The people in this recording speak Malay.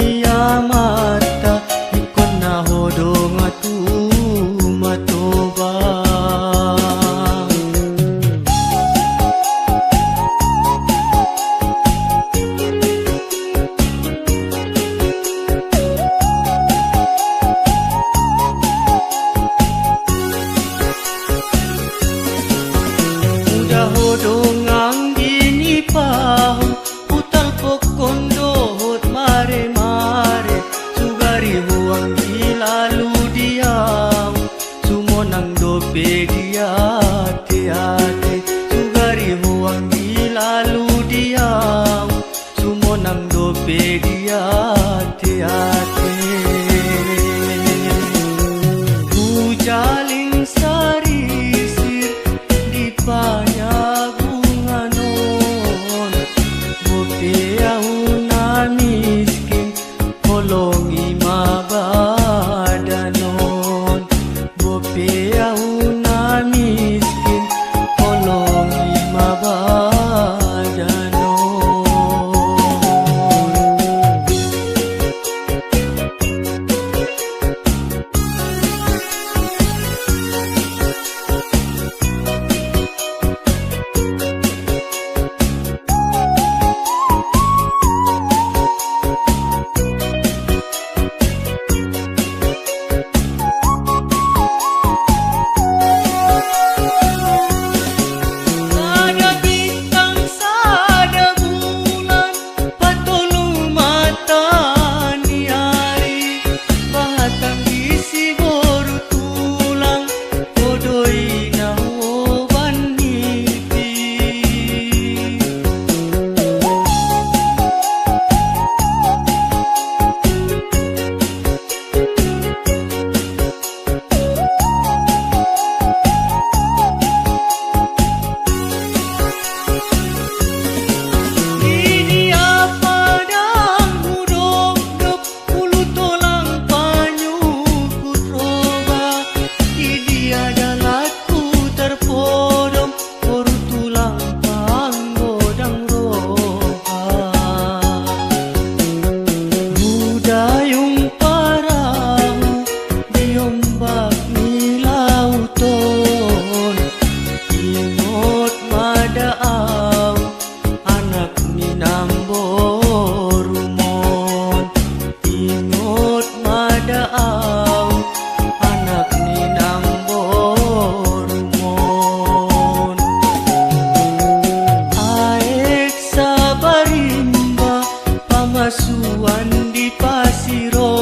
dunia mata ikon na hodong atu matoba. Udah hodong ang ginipah putal pokondo hot mare mare sugari huang lalu diam sumonang dope dia ate sugari huang lalu diam sumonang dope dia ate hujaling sarisir di panyagunganon bope una miskin holongi mabadanon bope una miskin holongi mabadanon. Sada bintang, sada bulan, patulung mata ni hari, bahatang isi boru tulang, bodoi na huoban nipi. Ini apa dang hudok-dok ulu tolang panyukut roba. Ini adalah ku terpodom boru tulang panggodang roba. Budayung parahu diombak ni lauton ingot madaau anak ni namborumon ingot madaau anak ni namborumon aek sabarimba pamasuan di pasiro